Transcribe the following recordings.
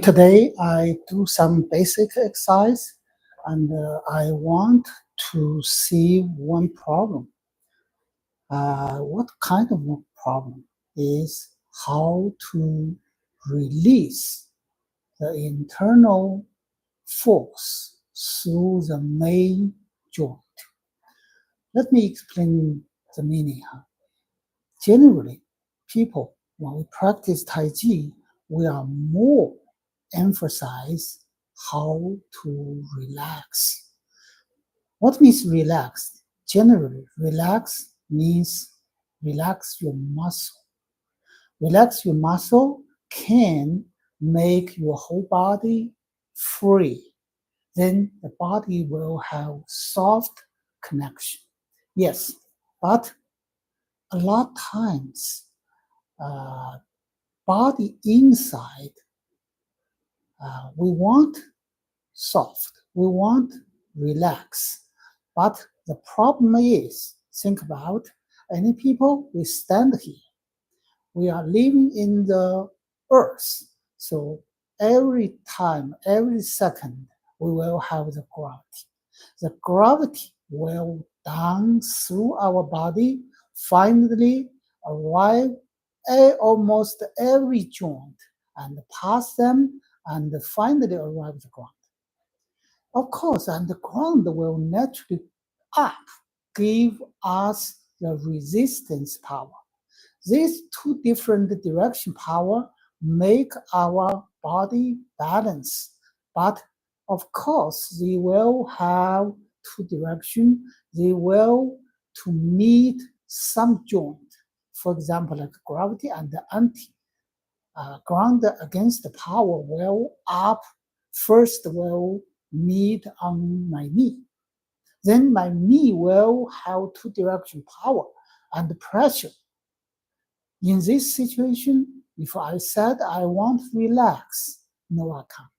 Today, I do some basic exercise, and I want to see one problem. What kind of problem is how to release the internal force through the main joint. Let me explain the meaning. Generally, people, when we practice Taiji, we are more emphasize how to relax. What means relax? Generally, relax means relax your muscle. Relax your muscle can make your whole body free. Then the body will have soft connection. Yes, but a lot of times, body inside, we want soft, we want relax. But the problem is, think about any people, we stand here. We are living in the earth. So every time, every second, we will have the gravity. The gravity will down through our body, finally arrive at almost every joint and pass them and finally arrive at the ground. Of course, and the ground will naturally up, give us the resistance power. These two different direction power make our body balance, but of course they will have two direction. They will to meet some joint. For example, like gravity and the anti. Ground against the power will up first will meet on my knee. Then my knee will have two direction power and pressure. In this situation, if I said I want to relax, no, I can't.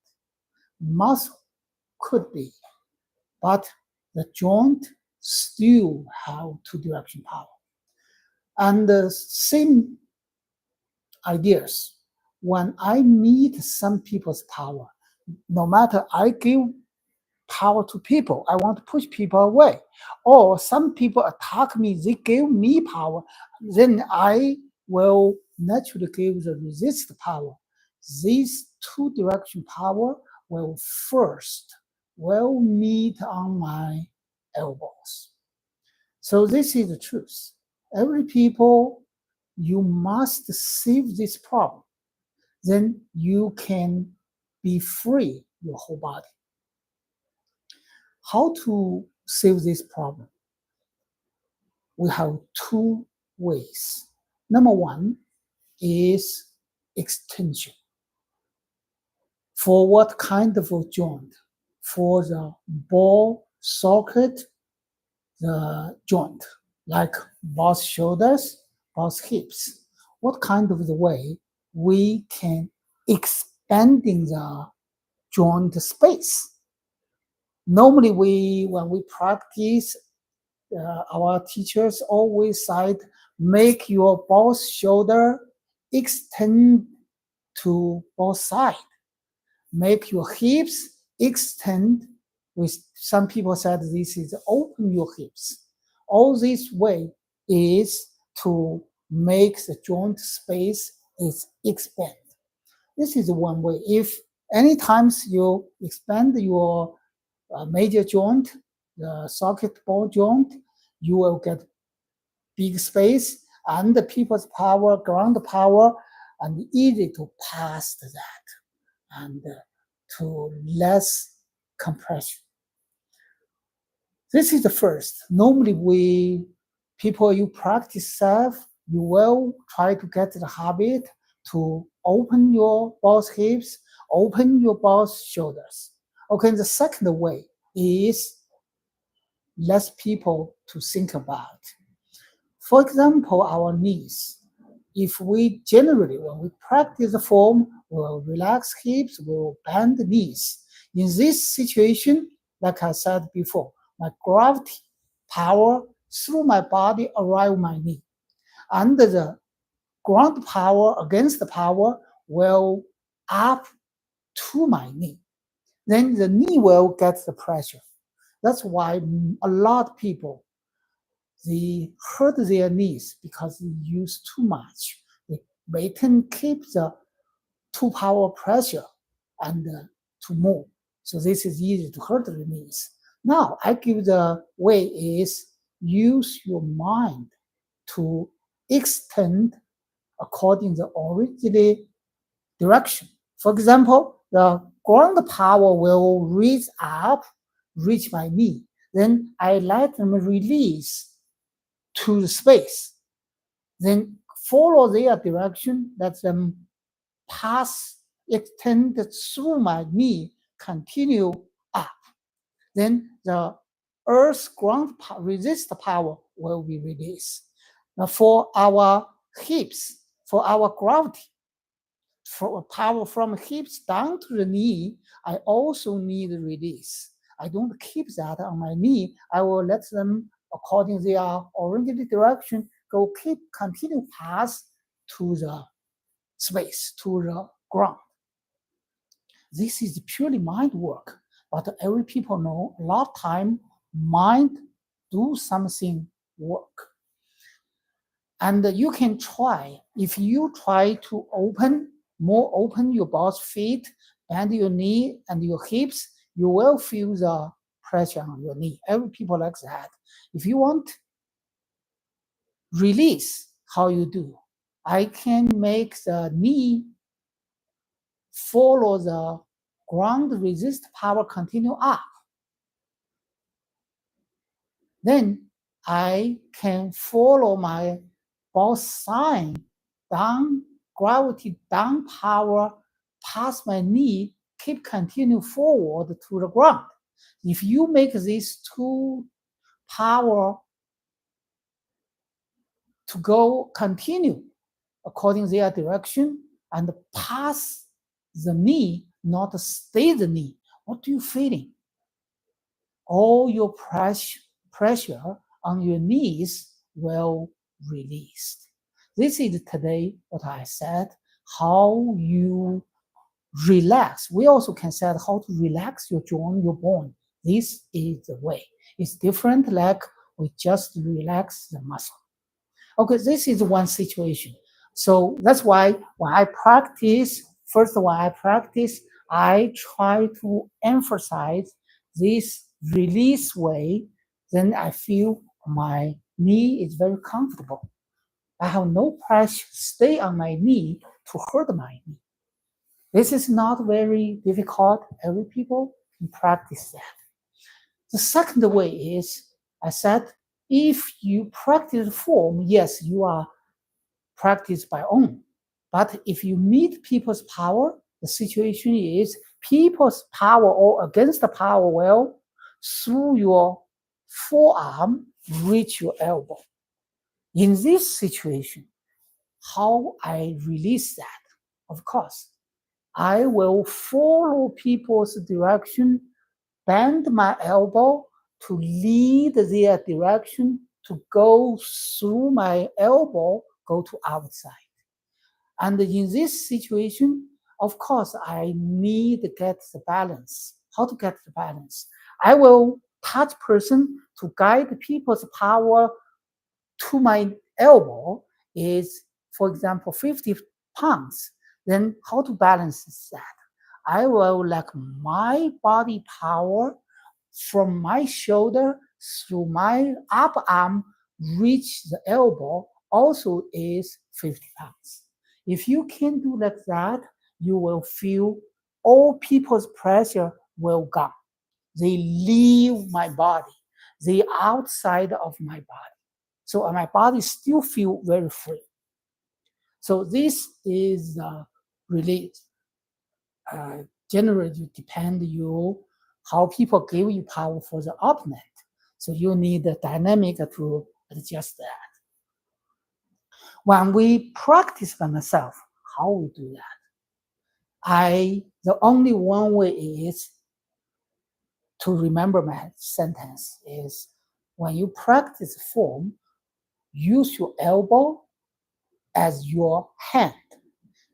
Muscle could be, but the joint still have two direction power. And the same ideas. When I meet some people's power, no matter I give power to people, I want to push people away, or some people attack me, they give me power, then I will naturally give the resist power. These two direction power will meet on my elbows. So this is the truth. Every people, you must solve this problem. Then you can be free your whole body. How to solve this problem? We have two ways. Number one is extension. For what kind of a joint? For the ball socket, the joint, like both shoulders, both hips. What kind of the way we can expanding the joint space? Normally when we practice our teachers always said, make your both shoulder extend to both sides. Make your hips extend. With some people said this is open your hips. All this way is to make the joint space is expand. This is one way. If any times you expand your major joint, the socket ball joint, you will get big space and the people's power, ground power, and easy to pass that and to less compression. This is the first. Normally, people you practice self, you will try to get the habit to open your both hips, open your both shoulders. Okay, the second way is less people to think about. For example, our knees. If we generally, when we practice the form, we'll relax hips, we'll bend the knees. In this situation, like I said before, my gravity power through my body arrive my knee. And the ground power against the power will up to my knee. Then the knee will get the pressure. That's why a lot of people, they hurt their knees because they use too much. They can keep the two power pressure and to move. So this is easy to hurt the knees. Now I give the way is use your mind to extend according the original direction. For example, the ground power will reach up, reach my knee. Then I let them release to the space. Then follow their direction, let them pass, extend through my knee, continue up. Then the earth's ground resist power will be released. Now for our hips, for our gravity, for power from hips down to the knee, I also need release. I don't keep that on my knee. I will let them, according to their original direction, continue pass to the space, to the ground. This is purely mind work, but every people know a lot of time mind do something work. And you can try, if you try to open your both feet, bend your knee and your hips, you will feel the pressure on your knee. Every people like that. If you want release, how you do? I can make the knee follow the ground resist power continue up. Then I can follow my both side down, gravity down power, pass my knee, keep continue forward to the ground. If you make these two power to go continue according to their direction and pass the knee, not stay the knee, what do you feeling? All your pressure on your knees will release. This is today what I said, how you relax. We also can say how to relax your joint, your bone. This is the way. It's different like we just relax the muscle. Okay, this is one situation. So that's why when I practice, I try to emphasize this release way. Then I feel my knee is very comfortable. I have no pressure stay on my knee to hurt my knee. This is not very difficult. Every people can practice that. The second way is, I said, if you practice form, yes, you are practice by own. But if you meet people's power, the situation is people's power or against the power will, through your forearm, reach your elbow. In this situation, how I release that? Of course, I will follow people's direction, bend my elbow, to lead their direction to go through my elbow, go to outside. And in this situation, of course, I need to get the balance. How to get the balance? I will touch person to guide people's power to my elbow is, for example, 50 pounds. Then how to balance that? I will let my body power from my shoulder through my upper arm reach the elbow also is 50 pounds. If you can do like that, you will feel all people's pressure will go. They leave my body. They outside of my body. So my body still feel very free. So this is really generally depend you how people give you power for the opponent. So you need a dynamic to adjust that. When we practice by myself, how we do that? The only one way is to remember my sentence is when you practice form, use your elbow as your hand.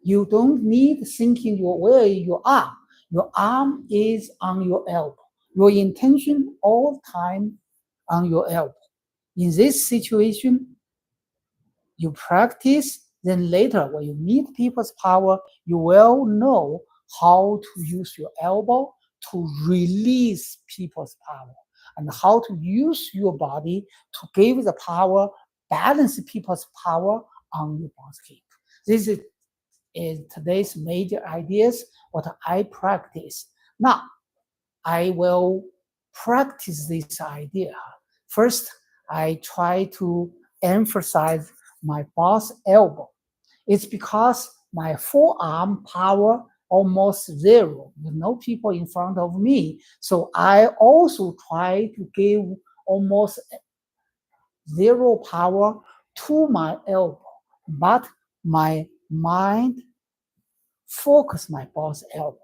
You don't need thinking where your arm. Your arm is on your elbow. Your intention all the time on your elbow. In this situation, you practice, then later when you meet people's power, you will know how to use your elbow to release people's power and how to use your body to give the power, balance people's power on your boss kick. This is today's major ideas, what I practice. Now, I will practice this idea. First, I try to emphasize my boss elbow. It's because my forearm power almost zero. With no people in front of me. So I also try to give almost zero power to my elbow. But my mind focus my boss elbow.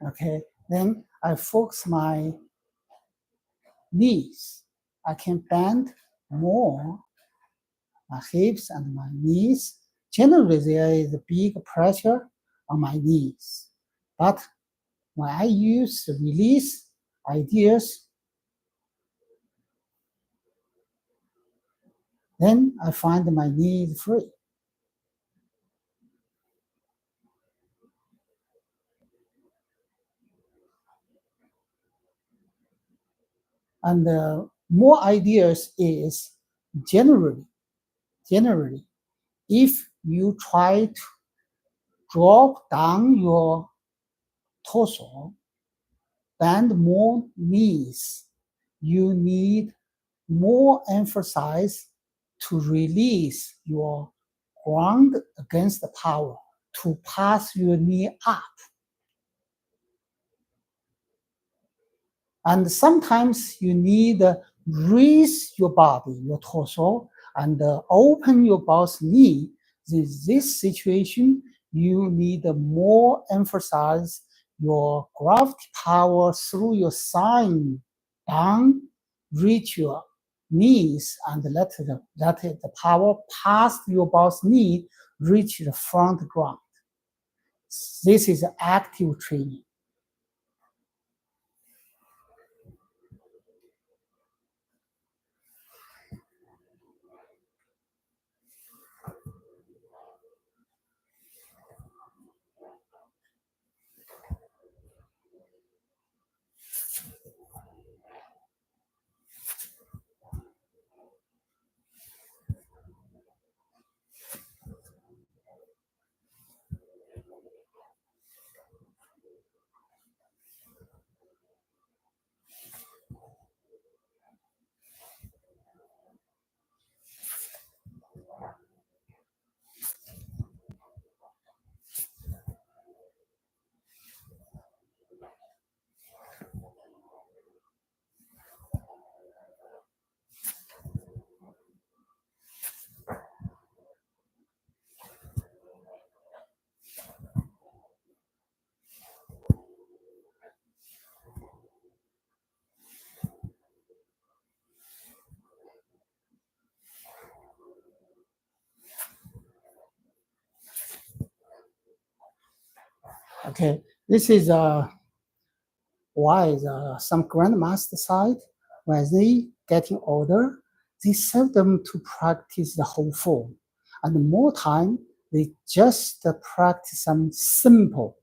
Okay, then I focus my knees. I can bend more my hips and my knees. Generally, there is a big pressure on my knees. But when I use the release ideas, then I find my knees free. And more ideas is generally, if you try to drop down your torso, bend more knees, you need more emphasis to release your ground against the power, to pass your knee up. And sometimes you need to raise your body, your torso, and open your both knee. This situation, you need more emphasize your gravity power through your spine down, reach your knees, and let the power past your both knee, reach the front ground. This is active training. Okay, this is why some grandmaster side, when they getting older, they seldom to practice the whole form. And more time, they just practice some simple,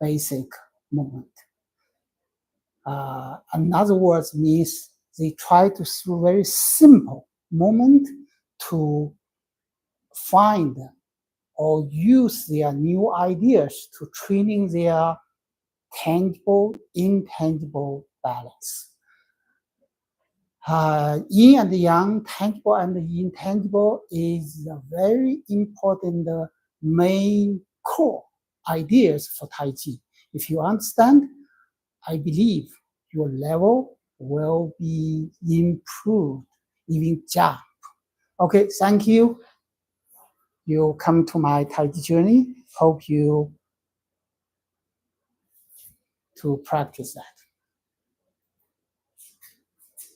basic movement. In other words, means they try to through very simple movement to find or use their new ideas to training their tangible, intangible balance. Yin and yang, tangible and intangible, is a very important main core ideas for Taiji. If you understand, I believe your level will be improved, even jump. Okay, thank you. You come to my Taiji journey. Hope you to practice that.